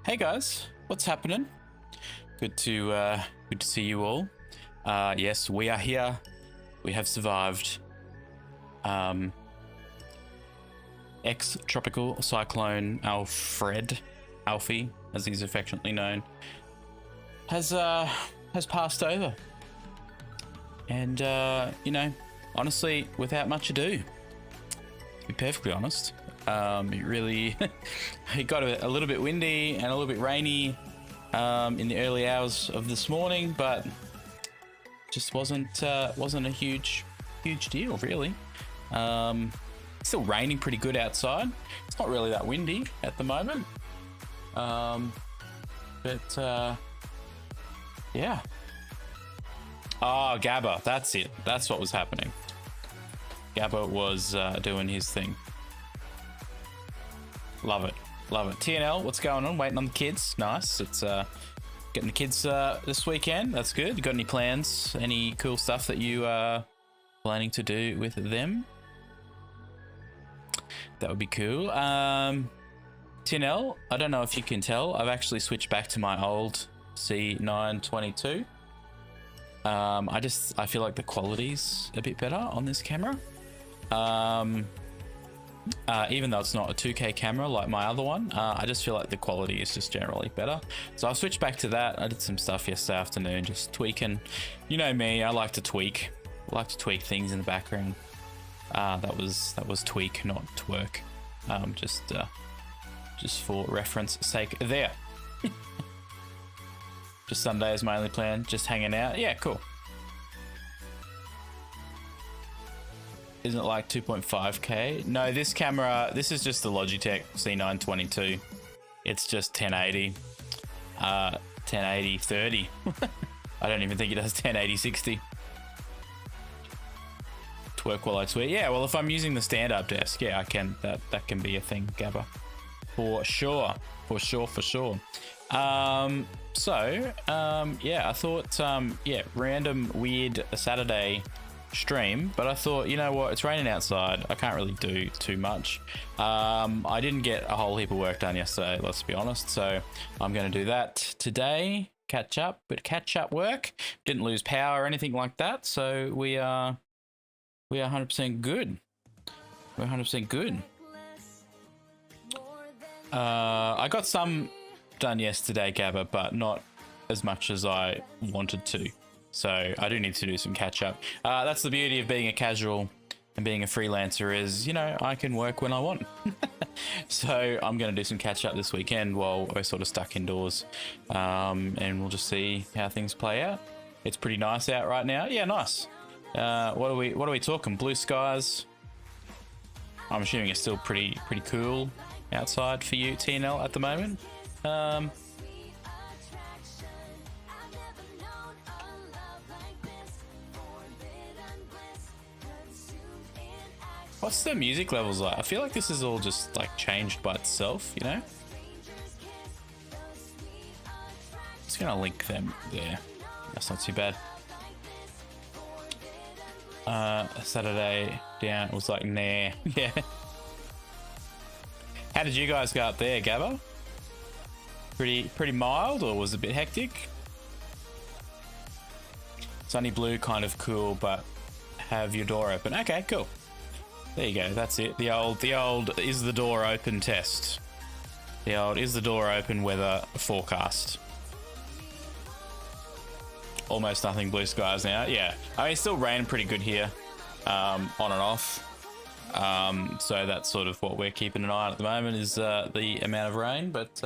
Hey guys, what's happening? Good to see you all. Yes, we are here. We have survived. Ex-tropical cyclone Alfie, as he's affectionately known, has passed over. And you know, honestly, without much ado, to be perfectly honest, it really it got a little bit windy and a little bit rainy in the early hours of this morning, but just wasn't a huge deal really. Still raining pretty good outside. It's not really that windy at the moment, but yeah. Oh, Gabba, that's it. That's what was happening. Gabba was doing his thing. Love it. Love it. TNL, what's going on? Waiting on the kids. Nice. It's getting the kids this weekend. That's good. You got any plans? Any cool stuff that you are planning to do with them? That would be cool. TNL, I don't know if you can tell, I've actually switched back to my old C922. I feel like the quality's a bit better on this camera. Even though it's not a 2K camera like my other one, I just feel like the quality is just generally better. So I've switched back to that. I did some stuff yesterday afternoon, just tweaking. You know me, I like to tweak. I like to tweak things in the background. That was tweak, not twerk. Just for reference sake there. Just Sunday is my only plan, just hanging out. Yeah, cool. Isn't it like 2.5K? No, this camera, this is just the Logitech C922. It's just 1080. 1080 30. I don't even think it does 1080 60. Twerk while I tweet. Yeah, well, if I'm using the stand-up desk, yeah, I can. That can be a thing, Gabba. For sure. For sure. Yeah, I thought, yeah, random weird Saturday stream, but I thought, you know what, it's raining outside, I can't really do too much. I didn't get a whole heap of work done yesterday, let's be honest, so I'm going to do that today. Catch up work. Didn't lose power or anything like that, so we are 100% good. We're 100% good. I got some done yesterday, Gabba, but not as much as I wanted to. So I do need to do some catch up. That's the beauty of being a casual and being a freelancer is, you know, I can work when I want. So I'm going to do some catch up this weekend while we're sort of stuck indoors. And we'll just see how things play out. It's pretty nice out right now. Yeah, nice. What are we talking? Blue skies. I'm assuming it's still pretty cool outside for you, TNL, at the moment. What's the music levels like? I feel like this is all just like changed by itself, you know? Just gonna link them there. That's not too bad. Saturday down, it was like, nah. Yeah. How did you guys go up there, Gabba? Pretty mild, or was it a bit hectic? Sunny blue, kind of cool, but have your door open. Okay, cool. There you go, that's it. The old is the door open test. The old is the door open weather forecast. Almost nothing blue skies now. Yeah, I mean, it's still raining pretty good here, on and off. So that's sort of what we're keeping an eye on at the moment is the amount of rain, but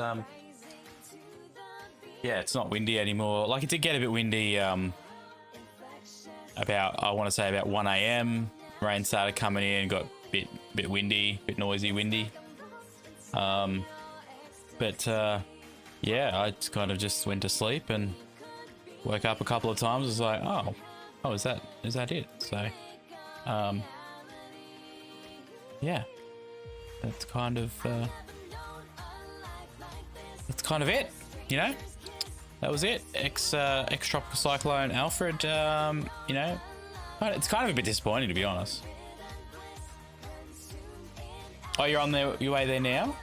yeah, it's not windy anymore. Like, it did get a bit windy about, I want to say about 1 AM. Rain started coming in, got a bit windy, bit noisy windy. But yeah, I just kind of just went to sleep and woke up a couple of times. It was like, oh, is that it? So yeah, that's kind of it, you know. That was it. Ex-tropical cyclone Alfred. You know, it's kind of a bit disappointing, to be honest. Oh, you're on your way there now?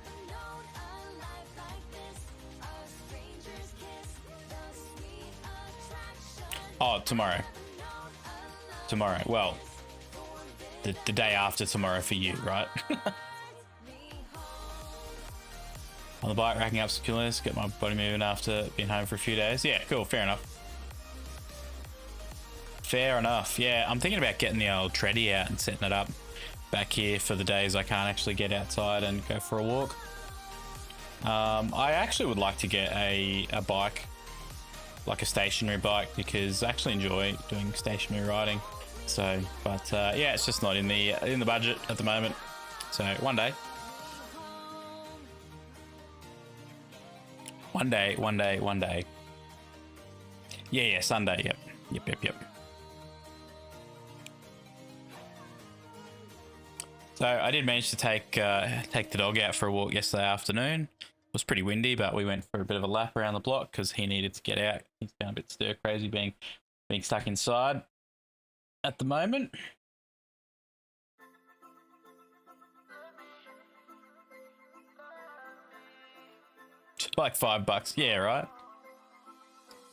Oh, tomorrow. Tomorrow. Well, the day after tomorrow for you, right? On the bike, racking up some kilos, get my body moving after being home for a few days. Yeah, cool. Fair enough. Fair enough. Yeah, I'm thinking about getting the old treadie out and setting it up back here for the days I can't actually get outside and go for a walk. I actually would like to get a bike, like a stationary bike, because I actually enjoy doing stationary riding. So, but yeah, it's just not in the budget at the moment. So one day. One day. Yeah, Sunday. Yep. So I did manage to take the dog out for a walk yesterday afternoon. It was pretty windy, but we went for a bit of a lap around the block because he needed to get out. He's been a bit stir crazy being stuck inside at the moment. Like $5. Yeah, right.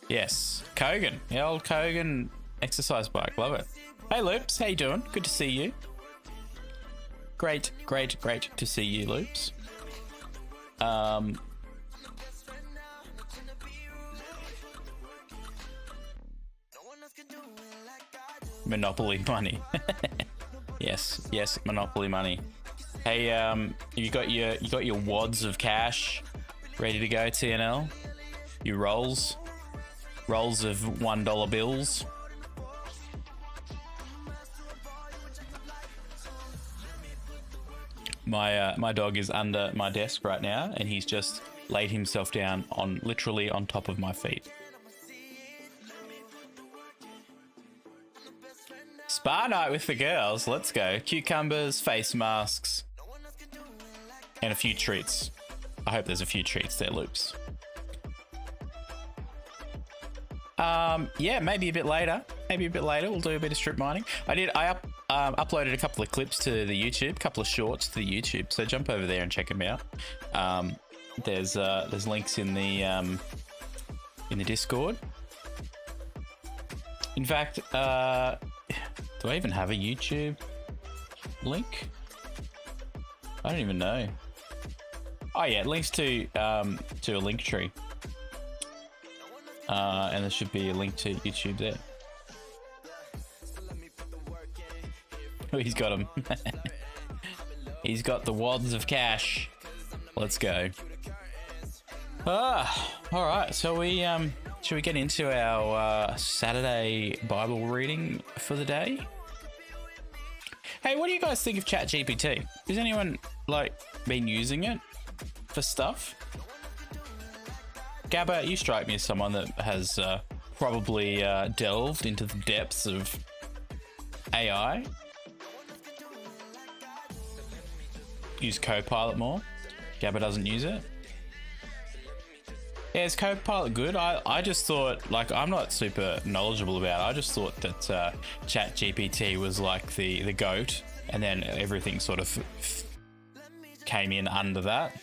Yes, Kogan, the old Kogan exercise bike. Love it. Hey, Loops, how you doing? Good to see you. Great to see you, Loops. Monopoly money. yes, Monopoly money. Hey, you got your wads of cash ready to go, TNL? Your rolls of $1 bills. My dog is under my desk right now, and he's just laid himself down literally on top of my feet. Spa night with the girls. Let's go. Cucumbers, face masks, and a few treats. I hope there's a few treats there, Loops. Yeah, maybe a bit later. We'll do a bit of strip mining. I uploaded a couple of clips to the YouTube, a couple of shorts to the YouTube. So jump over there and check them out. There's links in the Discord. In fact, do I even have a YouTube link? I don't even know. Oh yeah, links to a link tree. And there should be a link to YouTube there. Oh, he's got him. He's got the wads of cash. Let's go. All right. So should we get into our Saturday Bible reading for the day? Hey, what do you guys think of ChatGPT? Has anyone been using it for stuff? Gabba, you strike me as someone that has probably delved into the depths of AI. Use Copilot more. Gabba doesn't use it. Yeah, is Copilot good? I just thought, I'm not super knowledgeable about it. I just thought that ChatGPT was like the GOAT, and then everything sort of came in under that.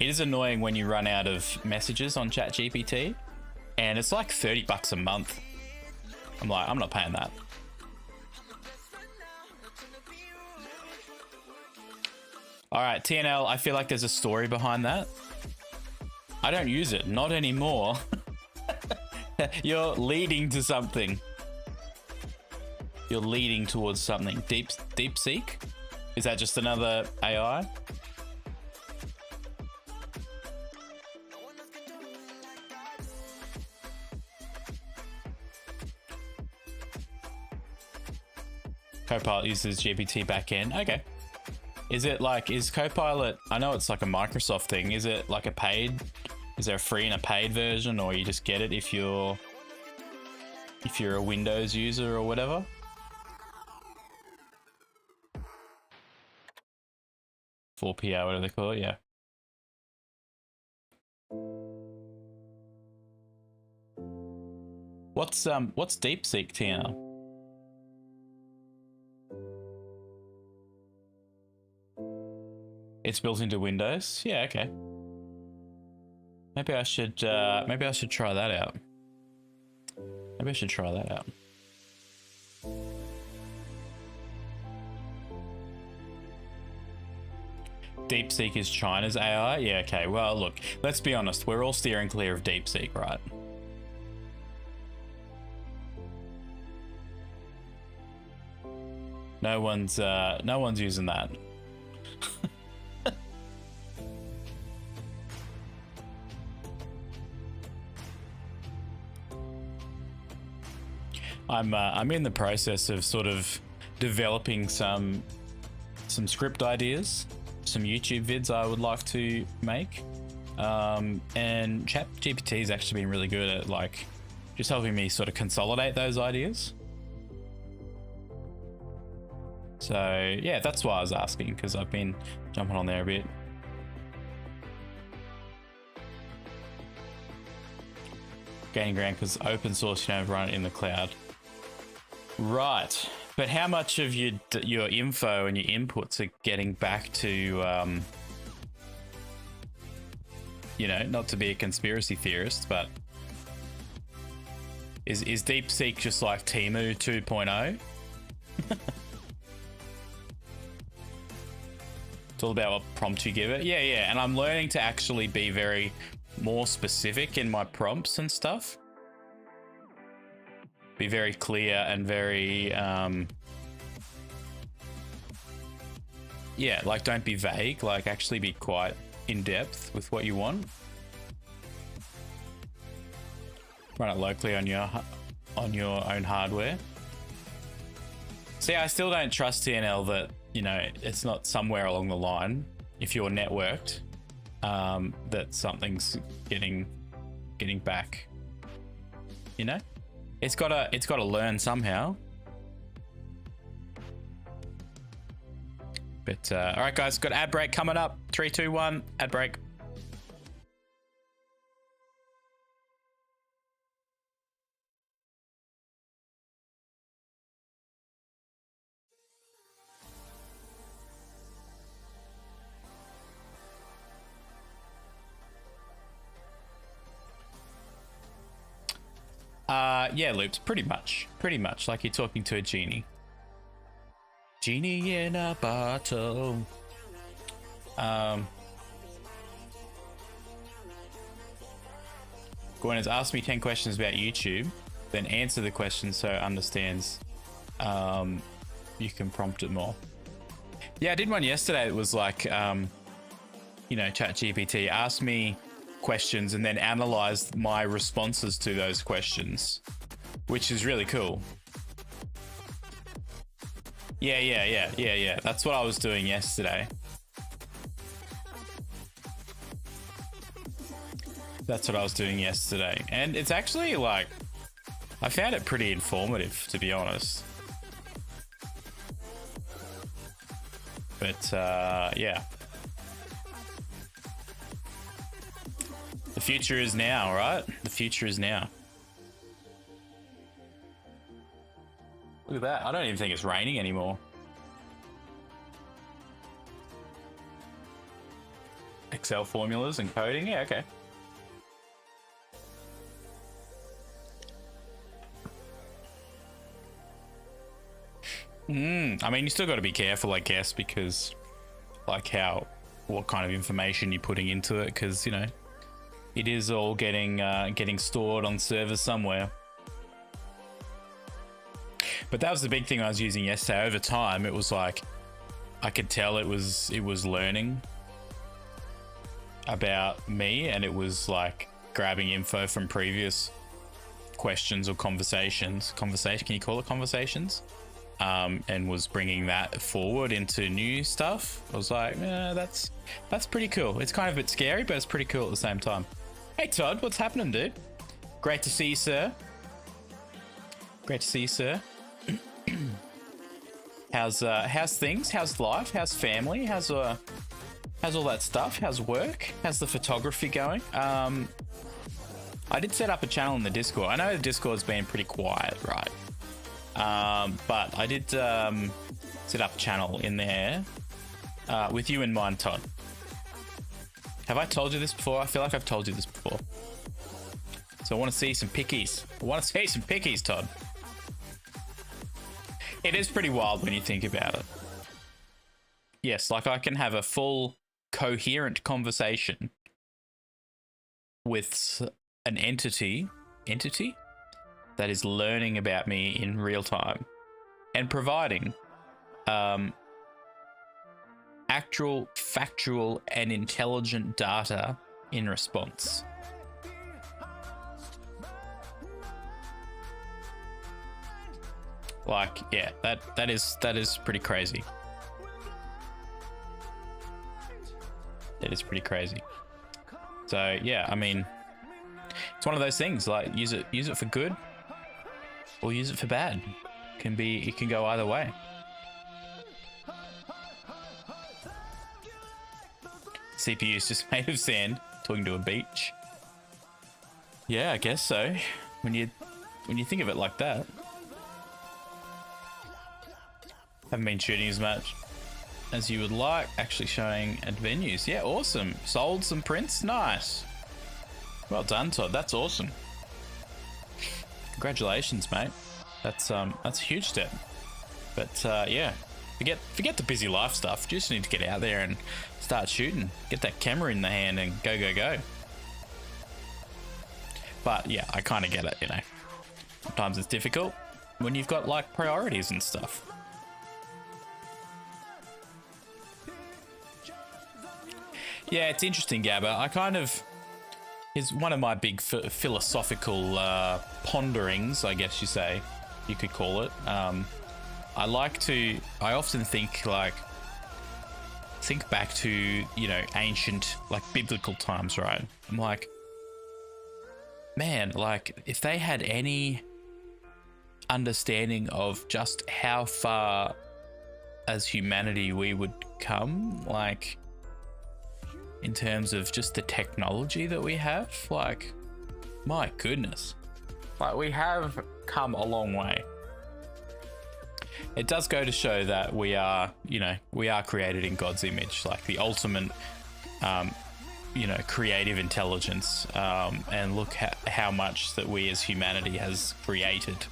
It is annoying when you run out of messages on ChatGPT, and it's like $30 a month. I'm not paying that. All right, TNL, I feel like there's a story behind that. I don't use it, not anymore. You're leading to something. You're leading towards something. DeepSeek? Is that just another AI? Copilot uses GPT backend. Okay. Is Copilot, I know it's like a Microsoft thing. Is it like is there a free and a paid version, or you just get it if you're a Windows user or whatever? $4PA, whatever they call it, yeah. What's DeepSeek, TNL? It's built into Windows. Yeah, okay. Maybe I should try that out. Maybe I should try that out. DeepSeek is China's AI? Yeah, okay. Well, look, let's be honest. We're all steering clear of DeepSeek, right? No one's using that. I'm in the process of sort of developing some script ideas, some YouTube vids I would like to make, and ChatGPT has actually been really good at like just helping me sort of consolidate those ideas. So yeah, that's why I was asking, because I've been jumping on there a bit. Gaining ground because open source, you don't run it in the cloud. Right, but how much of your info and your inputs are getting back to, you know, not to be a conspiracy theorist, but is DeepSeek just like Temu 2.0? It's all about what prompt you give it. Yeah, and I'm learning to actually be very more specific in my prompts and stuff. Be very clear and very, yeah, like don't be vague, like actually be quite in depth with what you want. Run it locally on your own hardware. See, I still don't trust TNL that, you know, it's not somewhere along the line, if you're networked, that something's getting back, you know? It's gotta learn somehow. But all right, guys, got ad break coming up. 3, 2, 1, ad break. Yeah, Loops, pretty much like you're talking to a genie. Genie in a bottle. Gwen has asked me 10 questions about YouTube, then answer the question so it understands. You can prompt it more. Yeah, I did one yesterday. It was like, you know, ChatGPT asked me questions and then analyzed my responses to those questions, which is really cool. Yeah. That's what I was doing yesterday. And it's actually like, I found it pretty informative, to be honest. But yeah. The future is now, right? The future is now. Look at that. I don't even think it's raining anymore. Excel formulas and coding. Yeah, okay. I mean, you still got to be careful, I guess, because like what kind of information you're putting into it, because, you know, it is all getting stored on servers somewhere. But that was the big thing I was using yesterday. Over time, it was like I could tell it was learning about me, and it was like grabbing info from previous questions or conversations. Can you call it conversations? And was bringing that forward into new stuff. I was like, yeah, that's pretty cool. It's kind of a bit scary, but it's pretty cool at the same time. Hey Todd, what's happening, dude? Great to see you, sir. How's things? How's life? How's family? How's all that stuff? How's work? How's the photography going? I did set up a channel in the Discord. I know the Discord's been pretty quiet, right? But I did set up a channel in there with you in mind, Todd. Have I told you this before? I feel like I've told you this before. So I want to see some pickies. I want to see some pickies, Todd. It is pretty wild when you think about it. Yes, like I can have a full coherent conversation with an entity that is learning about me in real time and providing actual, factual, and intelligent data in response. Like, yeah, that is pretty crazy. It is pretty crazy. So yeah, I mean, it's one of those things. Like, use it for good, or use it for bad. It can go either way. CPU is just made of sand. Talking to a beach. Yeah, I guess so. When you think of it like that. Haven't been shooting as much as you would like. Actually showing at venues. Yeah, awesome. Sold some prints. Nice. Well done, Todd. That's awesome. Congratulations, mate. That's a huge step. But yeah, forget the busy life stuff. You just need to get out there and start shooting. Get that camera in the hand and go. But yeah, I kind of get it, you know. Sometimes it's difficult when you've got like priorities and stuff. Yeah, it's interesting, Gabba. Is one of my big philosophical ponderings, I guess you could call it. I often think back to, you know, ancient, like biblical times, right? I'm like, man, like if they had any understanding of just how far as humanity we would come, like in terms of just the technology that we have, like, my goodness, like we have come a long way. It does go to show that we are created in God's image, like the ultimate, creative intelligence, and look how much that we as humanity has created.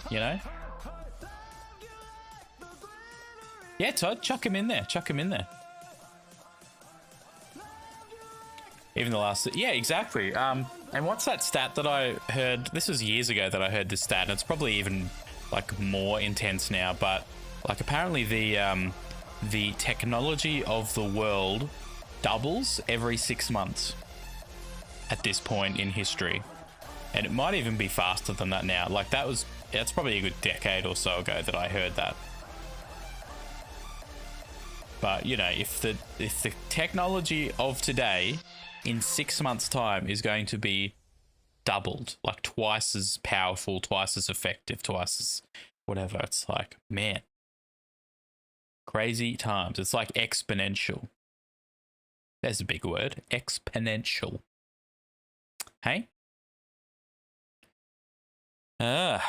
You know? Yeah, Todd, chuck him in there. Even the last... Yeah, exactly. And what's that stat that I heard? This was years ago that I heard this stat, and it's probably even like more intense now, but like apparently the technology of the world doubles every 6 months at this point in history. And it might even be faster than that now. Like that's probably a good decade or so ago that I heard that. But you know, if the technology of today in 6 months' time is going to be doubled, like twice as powerful, twice as effective, twice as whatever, it's like, man, crazy times. It's like exponential. There's a big word, exponential. Hey? Well,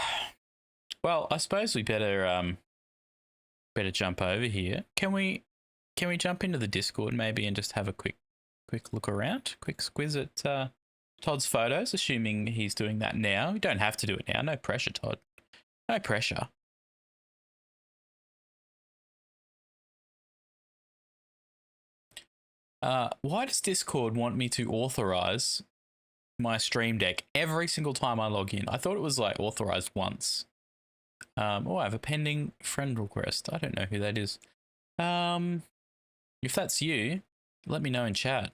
I suppose we better jump over here. Can we jump into the Discord maybe and just have a quick look around, quick squiz at Todd's photos, assuming he's doing that now. You don't have to do it now. No pressure, Todd. No pressure. Why does Discord want me to authorize my Stream Deck every single time I log in? I thought it was like authorized once. Oh, I have a pending friend request. I don't know who that is. If that's you, let me know in chat.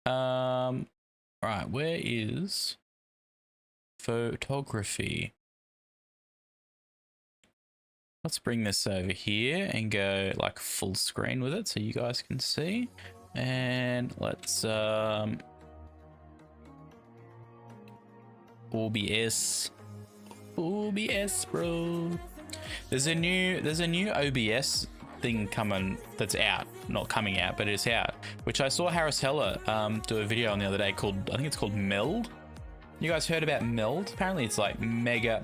Right, where is photography? Let's bring this over here and go like full screen with it so you guys can see. And let's OBS, bro. There's a new OBS thing coming that's out, not coming out, but it's out, which I saw Harris Heller do a video on the other day called, I think it's called Meld. You guys heard about Meld? Apparently it's like mega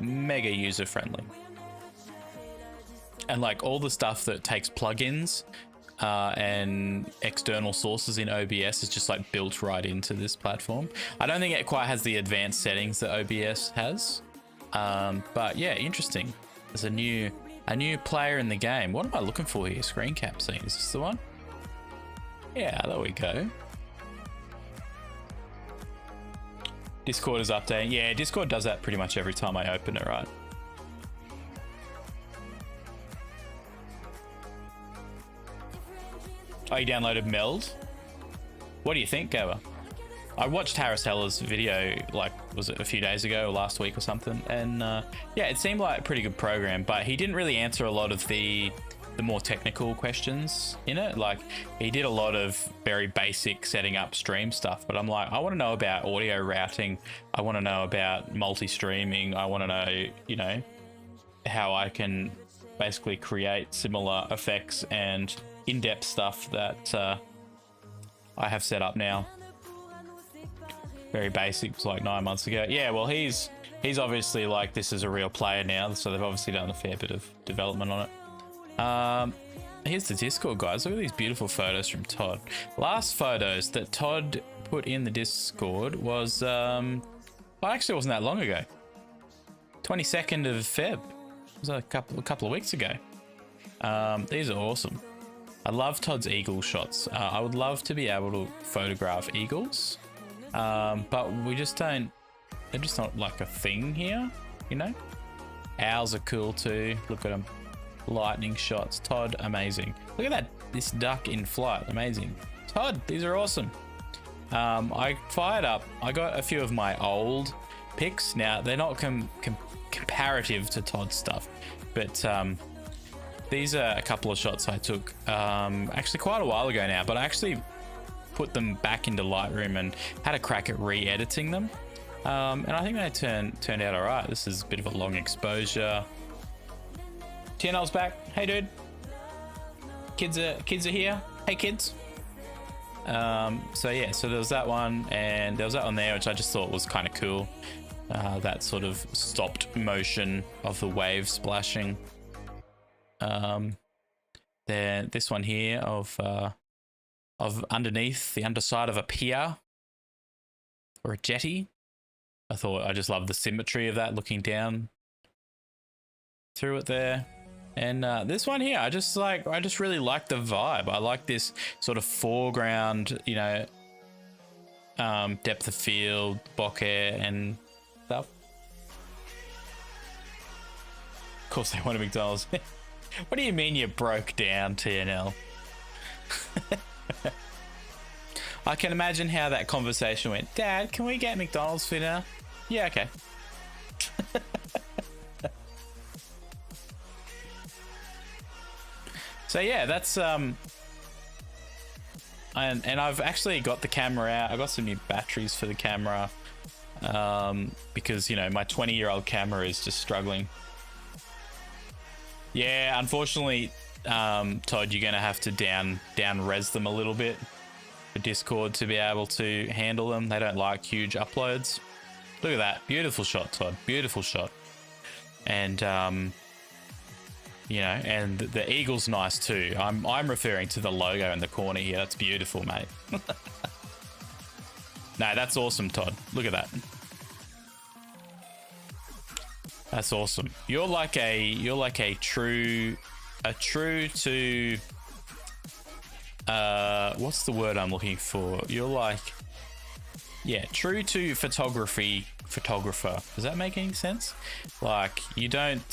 user friendly, and like all the stuff that takes plugins and external sources in OBS is just like built right into this platform. I don't think it quite has the advanced settings that OBS has, but yeah, interesting. There's a new player in the game. What am I looking for here? Screen cap scene. Is this the one? Yeah, there we go. Discord is updating. Yeah, Discord does that pretty much every time I open it, right? Oh, you downloaded Meld? What do you think, Gabba? I watched Harris Heller's video, like, was it a few days ago or last week or something? And yeah, it seemed like a pretty good program, but he didn't really answer a lot of the more technical questions in it. Like, he did a lot of very basic setting up stream stuff, but I'm like, I want to know about audio routing. I want to know about multi-streaming. I want to know, you know, how I can basically create similar effects and in-depth stuff that I have set up now. Very basic, it was like 9 months ago. Yeah, well, he's obviously like, this is a real player now, so they've obviously done a fair bit of development on it. Here's the Discord, guys. Look at these beautiful photos from Todd. Last photos that Todd put in the Discord was well, actually it wasn't that long ago. 22nd of Feb. It was a couple of weeks ago. These are awesome. I love Todd's eagle shots. I would love to be able to photograph eagles, but we just don't. They're just not like a thing here, you know. Owls are cool too. Look at them. Lightning shots. Todd, amazing. Look at that. This duck in flight, amazing. Todd, these are awesome. I fired up. I got a few of my old pics. Now they're not comparative to Todd's stuff, but these are a couple of shots I took actually quite a while ago now, but I actually put them back into Lightroom and had a crack at re-editing them. And I think they turned out all right. This is a bit of a long exposure. TNL's back. Hey, dude. Kids are here. Hey, kids. So yeah, so there was that one, and there was that one there, which I just thought was kind of cool. That sort of stopped motion of the wave splashing. Then this one here of underneath the underside of a pier or a jetty. I just love the symmetry of that, looking down through it there. And this one here, I just really like the vibe. I like this sort of foreground, you know, depth of field, bokeh and stuff. Of course they want a McDonald's. What do you mean you broke down, TNL? I can imagine how that conversation went. Dad, can we get McDonald's for dinner? Yeah, okay. So yeah, that's and I've actually got the camera out. I got some new batteries for the camera because, you know, my 20-year-old camera is just struggling. Yeah, unfortunately, Todd, you're gonna have to down res them a little bit for Discord to be able to handle them. They don't like huge uploads. Look at that, beautiful shot, Todd. Beautiful shot. And you know, and the eagle's nice too. I'm referring to the logo in the corner here. That's beautiful, mate. No, that's awesome, Todd. Look at that. That's awesome. You're like a true to what's the word I'm looking for? You're like, yeah, true to photographer. Does that make any sense? Like, you don't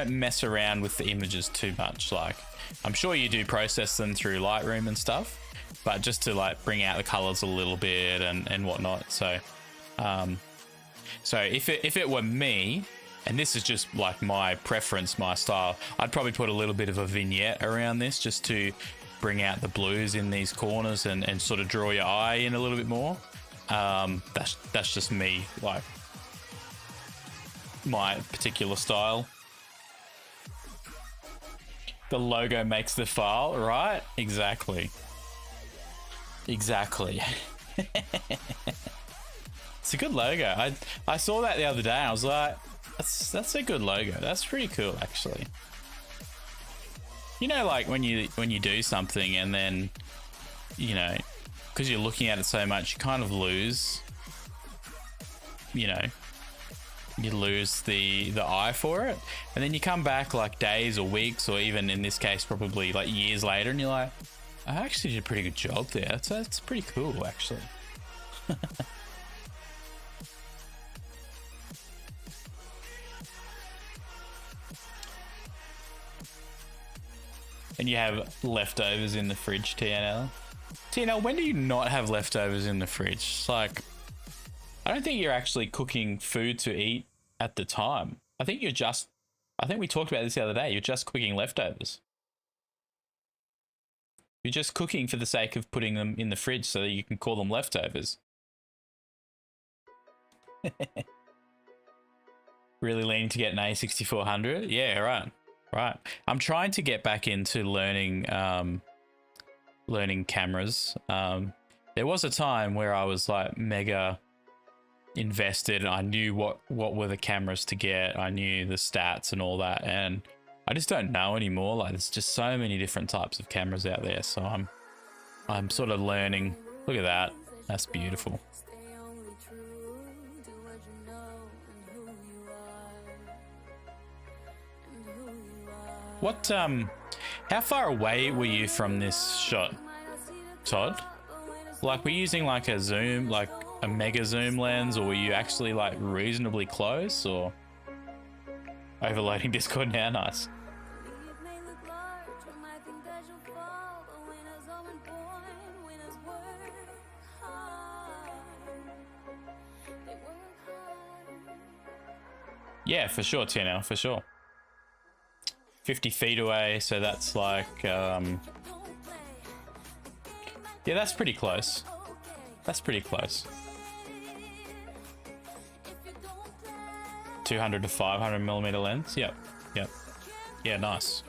mess around with the images too much. Like, I'm sure you do process them through Lightroom and stuff, but just to like bring out the colors a little bit and whatnot. So so if it were me, and this is just like my preference, my style, I'd probably put a little bit of a vignette around this just to bring out the blues in these corners and sort of draw your eye in a little bit more. That's just me, like my particular style. The logo makes the file, right? Exactly. It's a good logo. I saw that the other day and I was like, that's a good logo. That's pretty cool, actually. You know, like when you do something and then, you know, because you're looking at it so much, you kind of lose, you know, you lose the eye for it, and then you come back like days or weeks, or even in this case probably like years later, and you're like, I actually did a pretty good job there. So that's pretty cool, actually. And you have leftovers in the fridge, TNL. TNL, when do you not have leftovers in the fridge? It's like, I don't think you're actually cooking food to eat at the time. I think we talked about this the other day. You're just cooking leftovers. You're just cooking for the sake of putting them in the fridge so that you can call them leftovers. Really leaning to get an A6400? Yeah, right. Right. I'm trying to get back into learning cameras. There was a time where I was like mega invested. I knew what were the cameras to get. I knew the stats and all that, and I just don't know anymore. Like, there's just so many different types of cameras out there, so I'm sort of learning. Look at that. That's beautiful. What how far away were you from this shot, Todd? Like, were you using like a zoom, like a mega zoom lens, or were you actually like reasonably close, or overloading Discord now? Nice. Yeah, for sure, TNL, for sure. 50 feet away, so that's like yeah, that's pretty close. That's pretty close. 200 to 500 millimeter lens. Yep. Yeah, nice.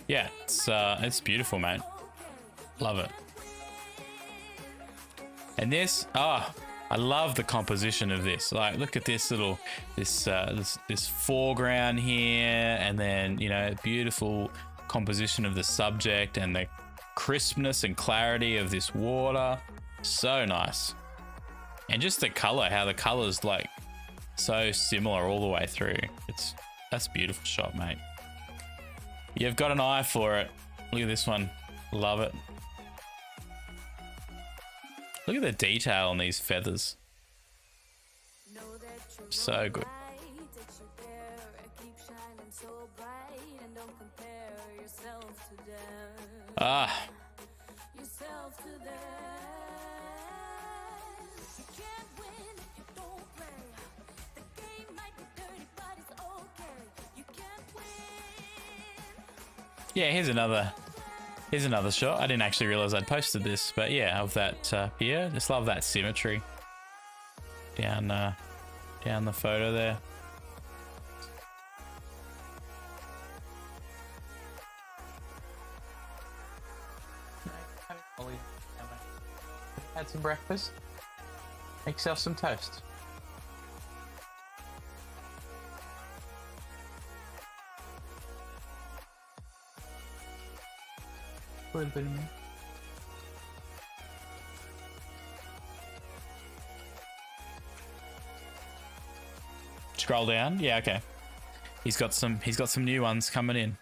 Yeah, it's beautiful, mate. Love it. And this, I love the composition of this. Like, look at this little, this foreground here, and then, you know, beautiful composition of the subject and the crispness and clarity of this water. So nice. And just the color, how the color's like so similar all the way through. That's a beautiful shot, mate. You've got an eye for it. Look at this one. Love it. Look at the detail on these feathers. So good. Ah. Yeah, here's another shot. I didn't actually realize I'd posted this, but yeah, of that here. Just love that symmetry down the photo there. Had some breakfast. Make yourself some toast. A little bit in there. Scroll down. Yeah, okay. He's got some new ones coming in.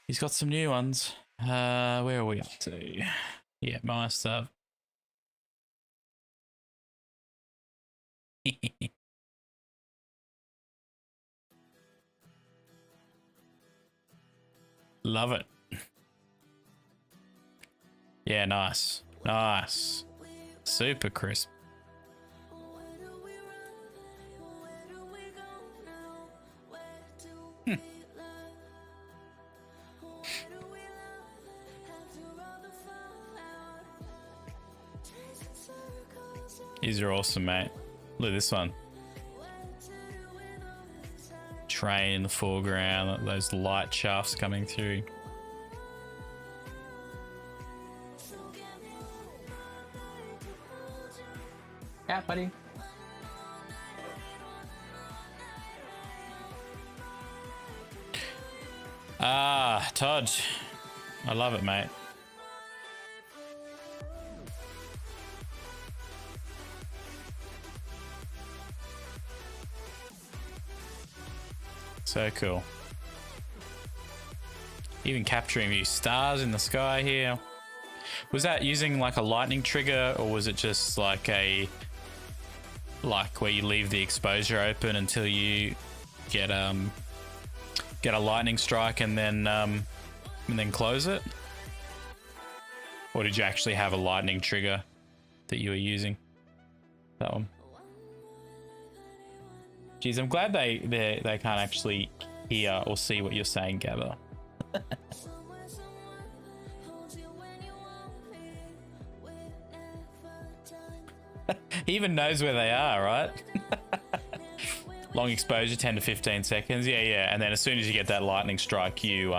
He's got some new ones. Where are we up to? Yeah, my stuff. Love it. Yeah, nice. Nice. Super crisp. These are awesome, mate. Look at this one. Train in the foreground, those light shafts coming through. Yeah, buddy. Ah, Todd. I love it, mate. So cool. Even capturing these stars in the sky here. Was that using like a lightning trigger, or was it just like where you leave the exposure open until you get a lightning strike and then close it? Or did you actually have a lightning trigger that you were using? That one. Geez, I'm glad they can't actually hear or see what you're saying, Gabba. He even knows where they are, right? Long exposure, 10 to 15 seconds. Yeah. And then as soon as you get that lightning strike, you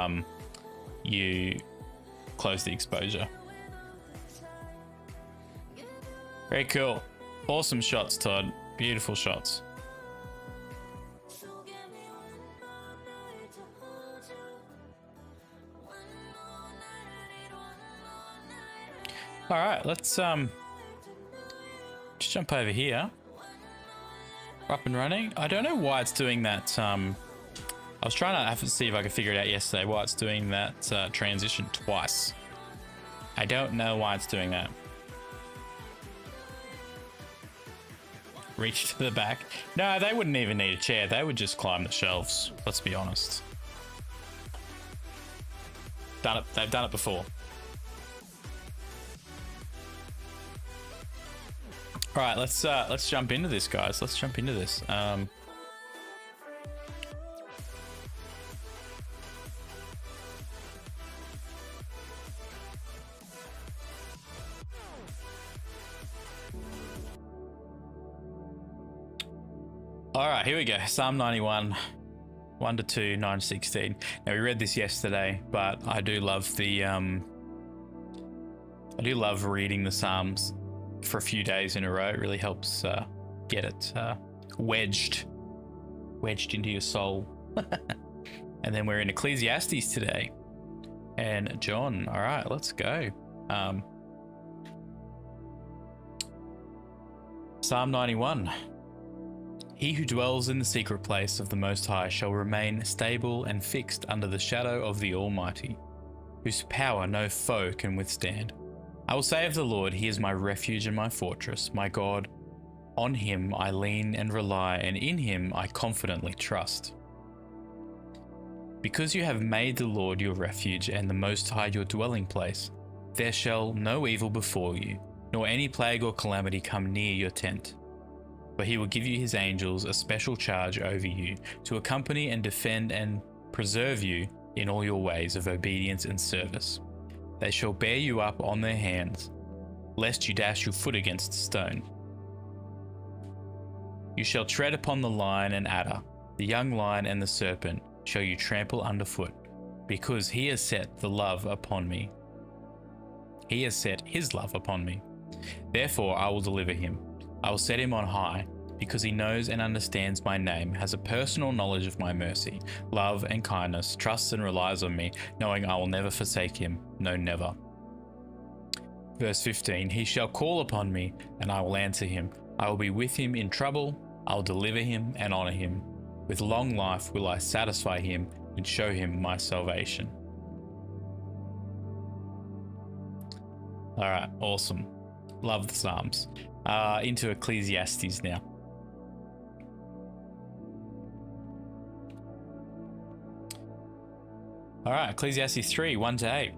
close the exposure. Very cool. Awesome shots, Todd. Beautiful shots. All right, let's just jump over here. Up and running. I don't know why it's doing that. I was trying to have to see if I could figure it out yesterday why it's doing that transition twice. I don't know why it's doing that. Reach to the back. No, they wouldn't even need a chair. They would just climb the shelves. Let's be honest. Done it. They've done it before. All right, let's jump into this, guys. Let's jump into this. All right, here we go. Psalm 91, 1 to 2, 9 to 16. Now we read this yesterday, but I do love the reading the Psalms for a few days in a row. It really helps get it wedged into your soul. And then we're in Ecclesiastes today and John. All right, let's go. Psalm 91. He who dwells in the secret place of the Most High shall remain stable and fixed under the shadow of the Almighty, whose power no foe can withstand. I will say of the Lord, he is my refuge and my fortress, my God. On him I lean and rely, and in him I confidently trust. Because you have made the Lord your refuge and the Most High your dwelling place, there shall no evil befall you, nor any plague or calamity come near your tent. For he will give you his angels a special charge over you, to accompany and defend and preserve you in all your ways of obedience and service. They shall bear you up on their hands, lest you dash your foot against a stone. You shall tread upon the lion and adder, the young lion and the serpent shall you trample underfoot, because he has set the love upon me. He has set his love upon me. Therefore I will deliver him. I will set him on high, because he knows and understands my name, has a personal knowledge of my mercy, love and kindness, trusts and relies on me, knowing I will never forsake him. No, never. Verse 15, he shall call upon me, and I will answer him. I will be with him in trouble. I will deliver him and honor him. With long life will I satisfy him and show him my salvation. All right, awesome. Love the Psalms. Into Ecclesiastes now. All right, Ecclesiastes 3, 1 to 8.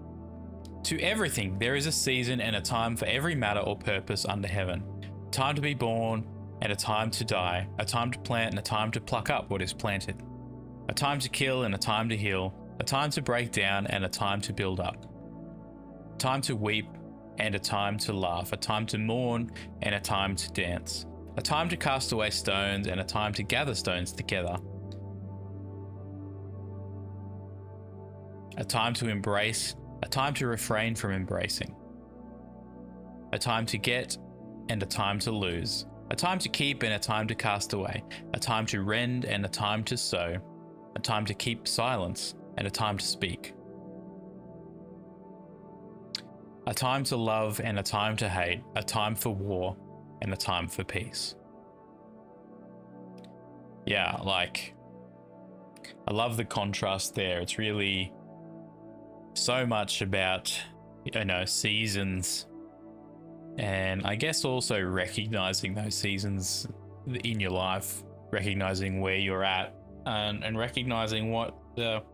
To everything there is a season and a time for every matter or purpose under heaven. A time to be born and a time to die. A time to plant and a time to pluck up what is planted. A time to kill and a time to heal. A time to break down and a time to build up. A time to weep and a time to laugh, a time to mourn and a time to dance, a time to cast away stones and a time to gather stones together, a time to embrace, a time to refrain from embracing, a time to get and a time to lose, a time to keep and a time to cast away, a time to rend and a time to sow, a time to keep silence and a time to speak. A time to love and a time to hate, a time for war and a time for peace. Yeah, like, I love the contrast there. It's really so much about, seasons, and I guess also recognizing those seasons in your life, recognizing where you're at, and recognizing what that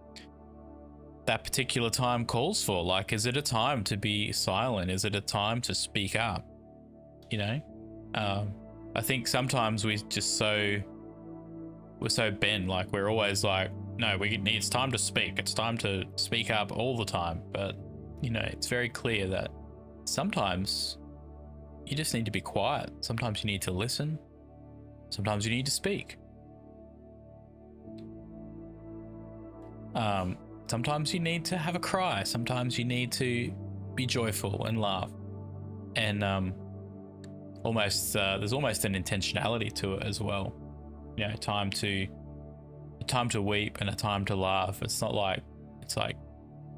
particular time calls for. Like, is it a time to be silent? Is it a time to speak up? I think sometimes we're so bent, like we're always like, no, it's time to speak. It's time to speak up all the time. But, it's very clear that sometimes you just need to be quiet. Sometimes you need to listen. Sometimes you need to speak. Sometimes you need to have a cry. Sometimes you need to be joyful and laugh. And there's almost an intentionality to it as well. A time to weep and a time to laugh. It's like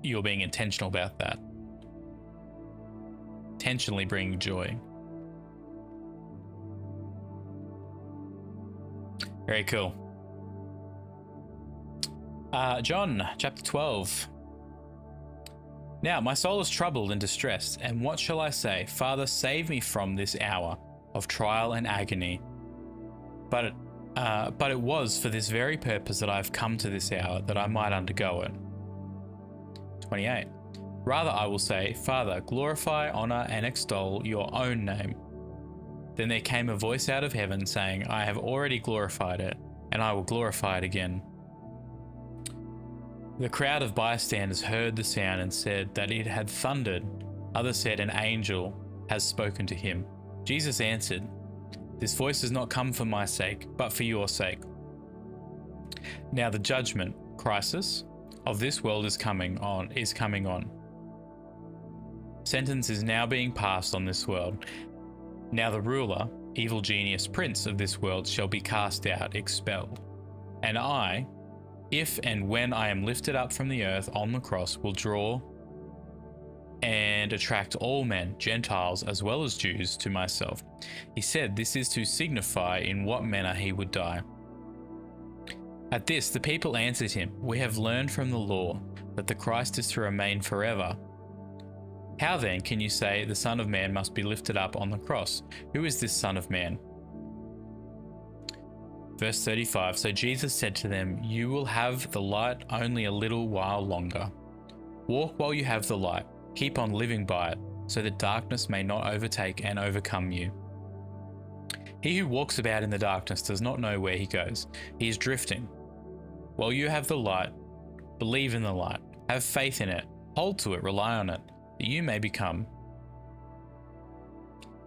you're being intentional about that. Intentionally bringing joy. Very cool. John, chapter 12. Now my soul is troubled and distressed, and what shall I say? Father, save me from this hour of trial and agony. But it was for this very purpose that I have come to this hour, that I might undergo it. 28. Rather I will say, Father, glorify, honor, and extol your own name. Then there came a voice out of heaven saying, I have already glorified it, and I will glorify it again. The crowd of bystanders heard the sound and said that it had thundered. Others said, an angel has spoken to him. Jesus answered, this voice has not come for my sake, but for your sake. Now the judgment, crisis, of this world is coming on. Sentence is now being passed on this world. Now the ruler, evil genius, prince of this world shall be cast out, expelled. And I, if and when I am lifted up from the earth on the cross, will draw and attract all men, Gentiles as well as Jews, to myself. He said this is to signify in what manner he would die. At this the people answered him, we have learned from the law that the Christ is to remain forever. How then can you say the Son of Man must be lifted up on the cross? Who is this Son of Man? Verse 35, so Jesus said to them, you will have the light only a little while longer. Walk while you have the light. Keep on living by it, so that darkness may not overtake and overcome you. He who walks about in the darkness does not know where he goes. He is drifting. While you have the light, believe in the light. Have faith in it. Hold to it. Rely on it, that you may become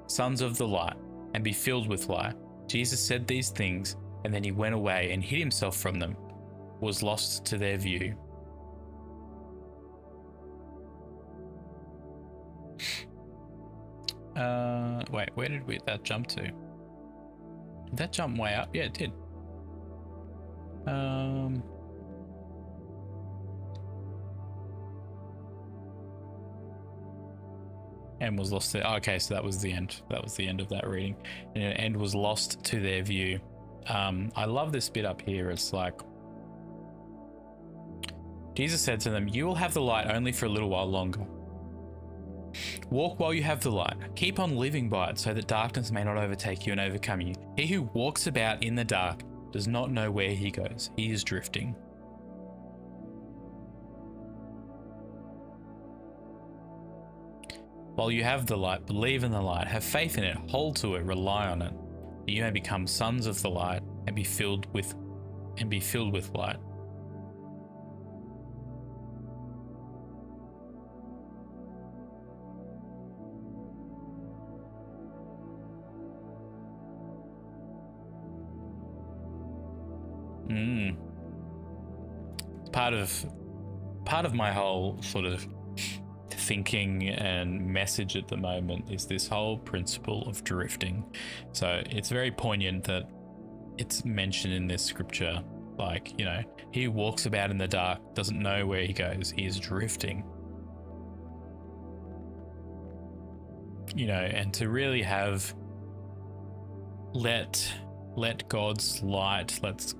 sons of the light and be filled with light. Jesus said these things, and then he went away and hid himself from them, was lost to their view. Wait, where did that jump to? Did that jump way up? Yeah, it did. And was lost to, okay, so that was the end. That was the end of that reading. And was lost to their view. I love this bit up here. It's like, Jesus said to them, you will have the light only for a little while longer. Walk while you have the light. Keep on living by it, so that darkness may not overtake you and overcome you. He who walks about in the dark does not know where he goes. He is drifting. While you have the light, believe in the light, have faith in it, hold to it, rely on it, that you may become sons of the light and be filled with light. Part of my whole sort of thinking and message at the moment is this whole principle of drifting. So it's very poignant that it's mentioned in this scripture, Like, you know, he walks about in the dark, doesn't know where he goes. He is drifting. You know, and to really have let God's light, let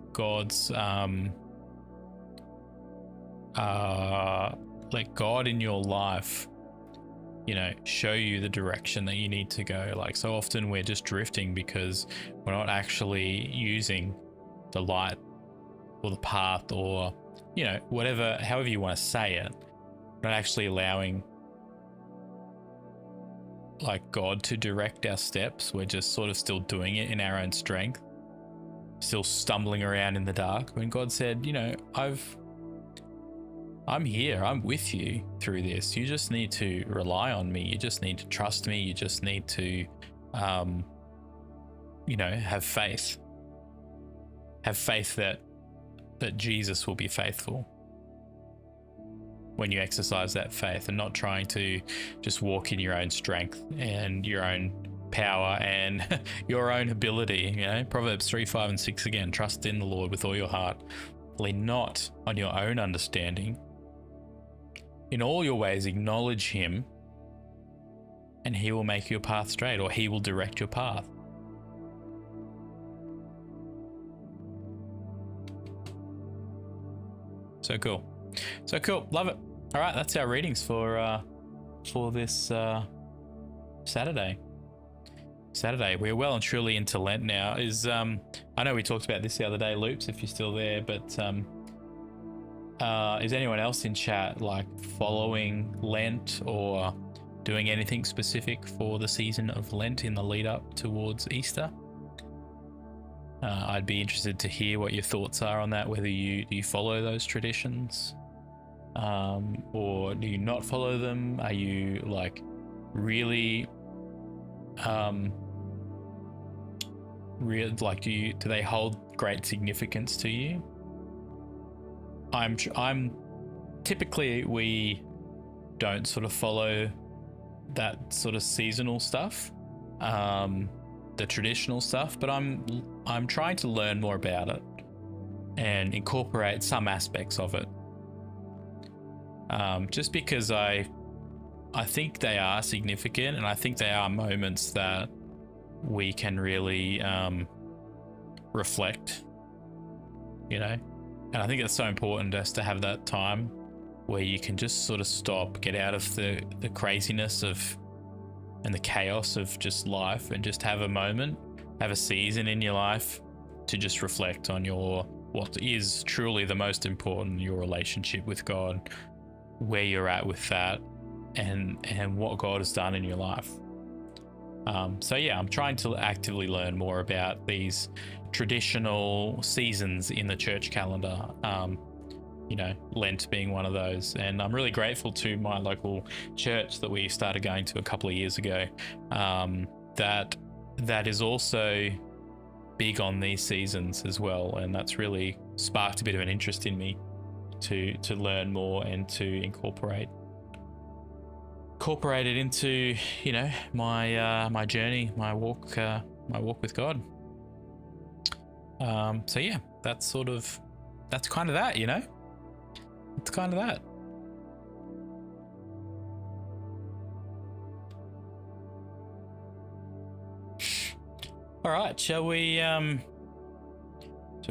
God in your life, you know, show you the direction that you need to go. Like, so often we're just drifting because we're not actually using the light or the path, or, you know, whatever, however you want to say it, not actually allowing like God to direct our steps. We're just sort of still doing it in our own strength, still stumbling around in the dark, when God said, you know, I'm here, I'm with you through this. You just need to rely on me. You just need to trust me. You just need to, you know, have faith. Have faith that Jesus will be faithful when you exercise that faith, and not trying to just walk in your own strength and your own power and your own ability. You know, Proverbs 3, 5, and 6 again, trust in the Lord with all your heart. Lean not on your own understanding. In all your ways, acknowledge him, and he will make your path straight, or he will direct your path. So cool. So cool. Love it. All right, that's our readings for this Saturday. We're well and truly into Lent now. I know we talked about this the other day, Loops, if you're still there, but is anyone else in chat like following Lent or doing anything specific for the season of Lent in the lead up towards Easter? I'd be interested to hear what your thoughts are on that, whether do you follow those traditions, or do you not follow them? Are you like really like do they hold great significance to you? I'm typically, we don't sort of follow that sort of seasonal stuff, the traditional stuff, but I'm trying to learn more about it and incorporate some aspects of it, just because I think they are significant, and I think they are moments that we can really reflect, you know. And I think it's so important just to have that time where you can just sort of stop, get out of the craziness and the chaos of just life, and just have a moment, have a season in your life to just reflect on what is truly the most important, your relationship with God, where you're at with that, and what God has done in your life. So yeah, I'm trying to actively learn more about these traditional seasons in the church calendar, you know, Lent being one of those. And I'm really grateful to my local church that we started going to a couple of years ago, that is also big on these seasons as well. And that's really sparked a bit of an interest in me to learn more and to incorporate it into, you know, my journey, my walk with God. So yeah, that's kind of that, you know. It's kind of that. All right, shall we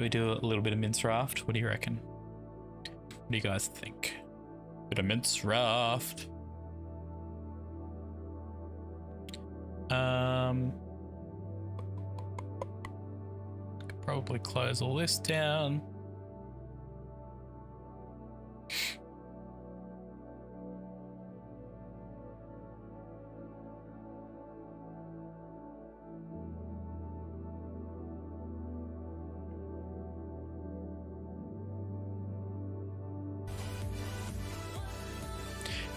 do a little bit of mince raft? What do you reckon? What do you guys think? Bit of mince raft. Could probably close all this down.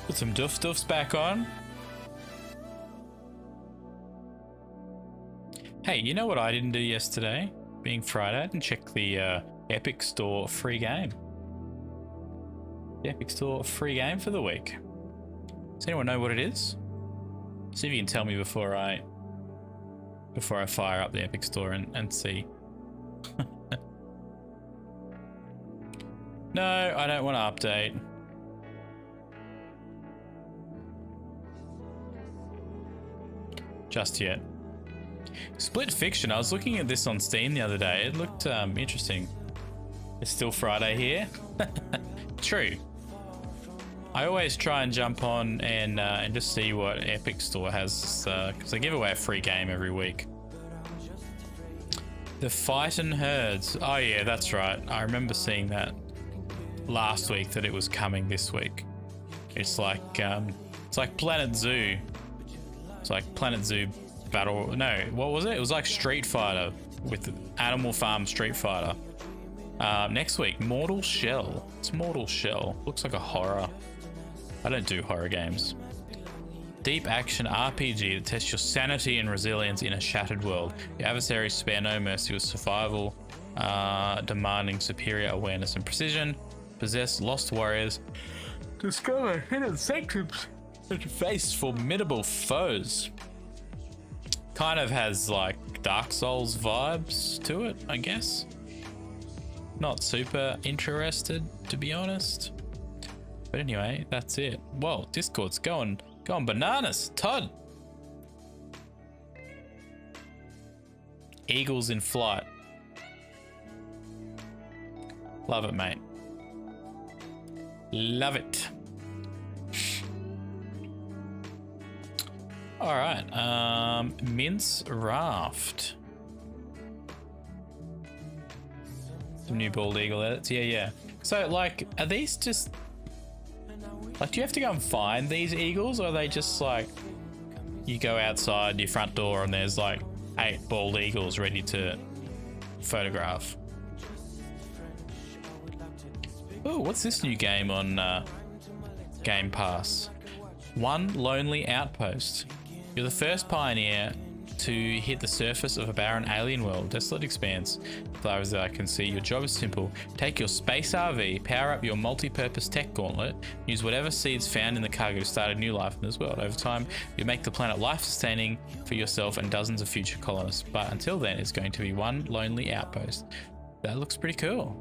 Put some duffs back on. Hey, you know what I didn't do yesterday? Being Friday, I didn't check the Epic Store free game. The Epic Store free game for the week. Does anyone know what it is? See if you can tell me before I fire up the Epic Store and see. No, I don't want to update. Just yet. Split Fiction. I was looking at this on Steam the other day. It looked interesting. It's still Friday here. True. I always try and jump on and just see what Epic Store has, because they give away a free game every week. The Fightin' Herds. Oh yeah, that's right. I remember seeing that last week that it was coming this week. It's like Planet Zoo. It's like Planet Zoo Battle. No, what was it? It was like Street Fighter with Animal Farm Street Fighter. Next week, Mortal Shell. It's Mortal Shell. Looks like a horror. I don't do horror games. Deep action RPG that tests your sanity and resilience in a shattered world. Your adversaries spare no mercy with survival, demanding superior awareness and precision. Possess lost warriors. Discover hidden sanctums and face formidable foes. Kind of has like Dark Souls vibes to it, I guess. Not super interested, to be honest. But anyway, that's it. Whoa, Discord's going bananas. Todd. Eagles in flight. Love it, mate. Love it. All right. Mince Raft. Some new bald eagle edits. Yeah. So, like, are these just... Like, do you have to go and find these eagles, or are they just like you go outside your front door and there's like 8 bald eagles ready to photograph? Oh, what's this new game on Game Pass? One Lonely Outpost. You're the first pioneer to hit the surface of a barren alien world. Desolate expanse. As far as I can see, your job is simple. Take your space RV, power up your multi-purpose tech gauntlet, use whatever seeds found in the cargo to start a new life in this world. Over time, you make the planet life-sustaining for yourself and dozens of future colonists. But until then, it's going to be one lonely outpost. That looks pretty cool.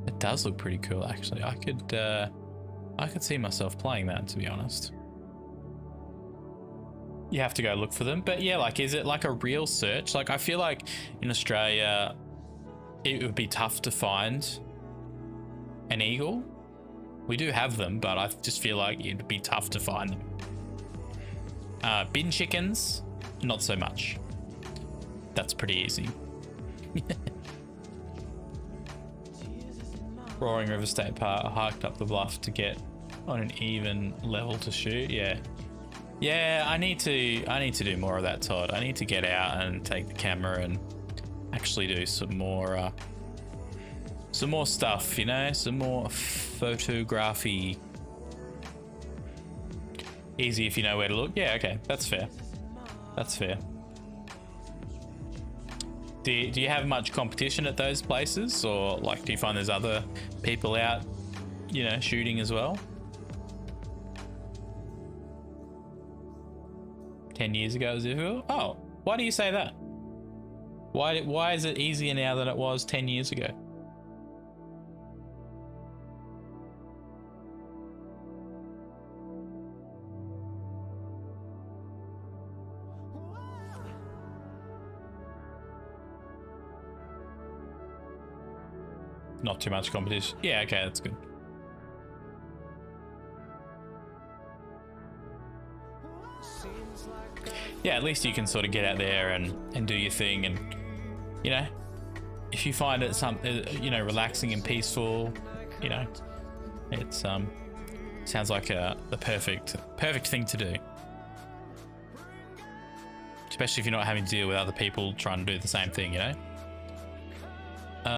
It does look pretty cool, actually. I could see myself playing that, to be honest. You have to go look for them. But yeah, like, is it like a real search? Like, I feel like in Australia, it would be tough to find an eagle. We do have them, but I just feel like it'd be tough to find them. Bin chickens, not so much. That's pretty easy. Roaring River State Park, hiked up the bluff to get on an even level to shoot. Yeah, I need to do more of that, Todd. I need to get out and take the camera and actually do some more stuff, you know, some more photography. Easy if you know where to look. Yeah, okay, that's fair. That's fair. Do you have much competition at those places, or like do you find there's other people out, you know, shooting as well? 10 years ago it was difficult? Oh, why do you say that? Why is it easier now than it was 10 years ago? Not too much competition. Yeah, okay, that's good. Yeah, at least you can sort of get out there and do your thing, and you know, if you find it something, you know, relaxing and peaceful, you know, it's sounds like the perfect thing to do. Especially if you're not having to deal with other people trying to do the same thing, you know.